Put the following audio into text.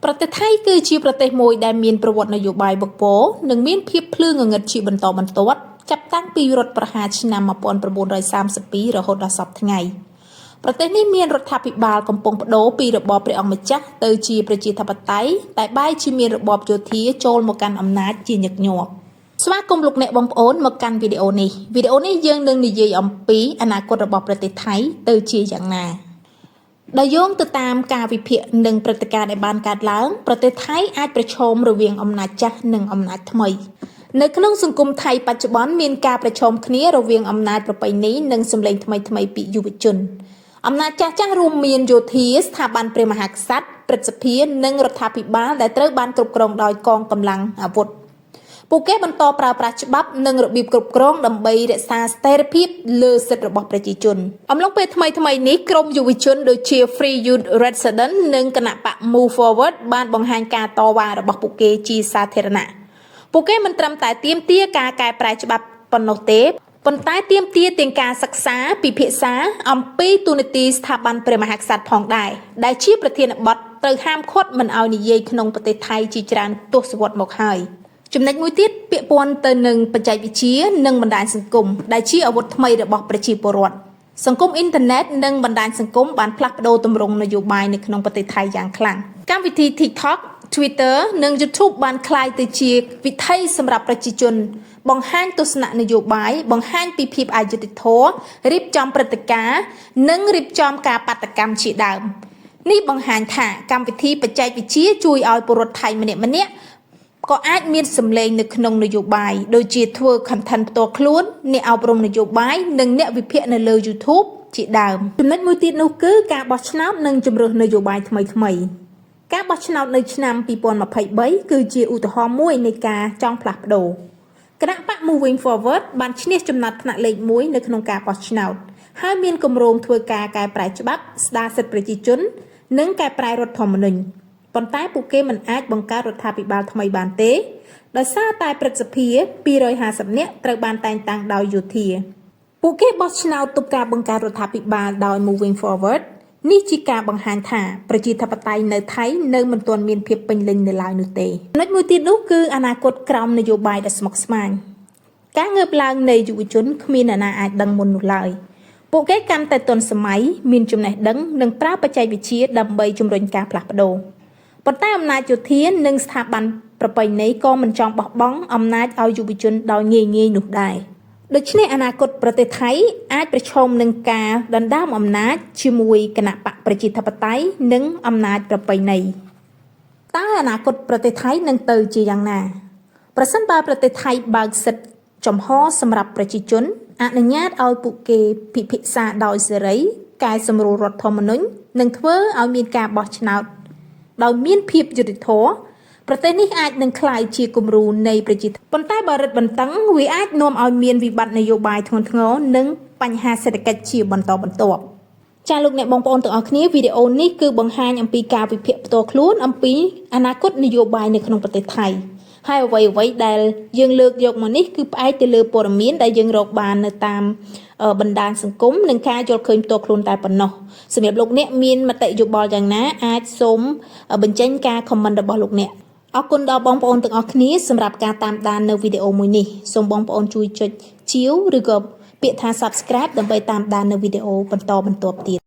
ប្រទេសថៃគឺជាប្រទេសមួយដែលមានប្រវត្តិនយោបាយវឹកវរនិងមានភាពភ្លឺងងឹតជាបន្តបន្ទាប់ចាប់តាំងពីរដ្ឋប្រហារឆ្នាំ1932រហូតដល់សព្វថ្ងៃប្រទេសនេះមានរដ្ឋាភិបាលកំពុងប្តូរពីរបបព្រះអង្គម្ចាស់ទៅជាប្រជាធិបតេយ្យតែបែរជាមានរបបយោធាចូលមកកាន់អំណាចជាញឹកញាប់ស្វាគមន៍លោកអ្នកបងប្អូនមកកាន់វីដេអូនេះយើងនឹងនិយាយអំពីអនាគតរបស់ប្រទេសថៃទៅជាយ៉ាងណាដោយយោងទៅតាមការវិភាគនិងព្រឹត្តិការណ៍ដែលបានកើតឡើងប្រទេសថៃអាចប្រឈមរវាងអំណាចចាស់និងអំណាចថ្មីនៅក្នុងសង្គមថៃបច្ចុប្បន្នមានការប្រឈមគ្នារវាងអំណាចប្រពៃណីនិងសម្លេងថ្មីពីយុវជនអំណាចចាស់រួមមានយោធាស្ថាប័នព្រះមហាក្សត្រព្រឹទ្ធសភានិងរដ្ឋាភិបាលដែលត្រូវបានគ្រប់គ្រងដោយកងកម្លាំងអាវុធពួកគេបន្តប្រើប្រាស់ច្បាប់និងរបៀបគ្រប់គ្រងដើម្បីរក្សាស្ថិរភាពលើសិទ្ធិរបស់ប្រជាជនអំឡុងពេលថ្មីនេះក្រមយុវជនដូចជា Free Youth Resident និងគណបក Move Forward បានបង្ហាញការតវ៉ារបស់ពួកគេជាសាធារណៈពួកគេមិនត្រឹមតែទាមទារការកែប្រែច្បាប់ប៉ុណ្ណោះទេប៉ុន្តែទាមទារទាំងការសិក្សាពិភាក្សាអំពីទូនាទីស្ថាប័នព្រះមហាក្សត្រផងដែរដែលជាប្រធានបទត្រូវហាមឃាត់មិនឲ្យនិយាយក្នុងប្រទេសថៃជាច្រើនទសវត្សរ៍មកហើយចំណុចមួយទៀតពាក់ព័ន្ធទៅនឹងបច្ចេកវិទ្យានិងបណ្ដាញសង្គមដែលជាអាវុធថ្មីរបស់ប្រជាពលរដ្ឋសង្គមអ៊ីនធឺណិតនិងបណ្ដាញសង្គមបានផ្លាស់ប្ដូរទម្រង់នយោបាយនៅក្នុងប្រទេសថៃយ៉ាងខ្លាំងកម្មវិធី TikTok Twitter និង YouTube បានក្លាយទៅជាវិថីសម្រាប់ប្រជាជនបង្ហាញទស្សនៈនយោបាយបង្ហាញពីភាពអយុត្តិធម៌រៀបចំព្រឹត្តិការណ៍និងរៀបចំការបាតកម្មជាដើមនេះបង្ហាញថាកម្មវិធីបច្ចេកវិទ្យាជួយឲ្យពលរដ្ឋថៃម្នាក់ក៏អាចមានសម្លេងនៅក្នុងនយោបាយដូចជាធ្វើ content ផ្ទាល់ខ្លួនអ្នកអប់រំនយោបាយនិងអ្នកវិភាគនៅលើ YouTube ជាដើមចំណុចមួយទៀតនោះគឺការបោះឆ្នោតនិងជំរើសនយោបាយថ្មីការបោះឆ្នោតនៅឆ្នាំ2023គឺជាឧទាហរណ៍មួយនៃការចង់ផ្លាស់ប្ដូរគណៈបក Moving Forward បានឈ្នះចំណាត់ថ្នាក់លេខ1នៅក្នុងការបោះឆ្នោតហើយមានគម្រោងធ្វើការកែប្រែច្បាប់ស្ដារសិទ្ធិប្រជាជននិងកែប្រែរដ្ឋធម្មនុញ្ញប៉ុន្តែពួកគេមិនអាចបង្កើតរដ្ឋាភិបាលថ្មីបានទេដោយសារតែព្រឹទ្ធសភា250នាក់ត្រូវបានតែងតាំងដោយយោធាពួកគេបោះឆ្នោតទប់ការបង្កើតរដ្ឋាភិបាលដោយ Moving Forward នេះជាការបង្ហាញថាប្រជាធិបតេយ្យនៅថៃនៅមិនទាន់មានភាពពេញលេញនៅឡើយនោះទេចំណុចមួយទៀតនោះគឺអនាគតក្រោមនយោបាយដ៏ស្មុគស្មាញការងើបឡើងនៃយុវជនគ្មានអ្នកណាអាចដឹងមុននោះឡើយពួកគេកាន់តែទាន់សម័យមានចំណេះដឹងនិងប្រើបច្ចេកវិទ្យាដើម្បីជំរុញការផ្លាស់ប្ដូរប៉ុន្តែអំណាចយោធានិងស្ថាប័នប្រពៃណីក៏មិនចង់បោះបង់អំណាចឲ្យយុវជនដោយងាយនោះដែរដូច្នេះអនាគតប្រទេសថៃអាចប្រឈមនឹងការដណ្ដើមអំណាចជាមួយគណៈបកប្រជាធិបតេយ្យនិងអំណាចប្រពៃណីតើអនាគតប្រទេសថៃនឹងទៅជាយ៉ាងណាប្រសិនបើប្រទេសថៃបើកសិទ្ធិចំហសម្រាប់ប្រជាជនអនុញ្ញាតឲ្យពួកគេពិភាក្សាដោយសេរីកែសម្រួលរដ្ឋធម្មនុញ្ញនិងធ្វើឲ្យមានការបោះឆ្នោតដោយមានភាពយុត្តិធម៌ប្រទេសនេះអាចនឹងក្លាយជាគំរូនៃប្រជាធិបតេយ្យប៉ុន្តែបើរឹតបន្តឹងវាអាចនាំឲ្យមានវិបត្តិនយោបាយធ្ងន់ធ្ងរនិងបញ្ហាសេដ្ឋកិច្ចជាបន្តបន្ទាប់ចាលោកអ្នកបងប្អូនទាំងអស់គ្នាវីដេអូនេះគឺបង្ហាញអំពីការវិភាគផ្ទាល់ខ្លួនអំពីអនាគតនយោបាយនៅក្នុងប្រទេសថៃហើយអ្វីដែលយើងលើកយកមកនេះគឺផ្អែកទៅលើព័ត៌មានដែលយើងរកបាននៅតាមបណ្ដាញសង្គមនិងការយល់ឃើញផ្ទាល់ខ្លួនតែប៉ុណ្ណោះសម្រាប់លោកអ្នកមានមតិយោបល់យ៉ាងណាអាចសូមបញ្ចេញការ comment របស់លោកអ្នកអរគុណដល់បងប្អូនទាំងអស់គ្នាសម្រាប់ការតាមដាននៅវីដេអូមួយនេះសូមបងប្អូនជួយចុចជាវឬក៏ពាក្យថា subscribe ដើម្បីតាមដាននៅវីដេអូបន្តបន្ទាប់ទៀត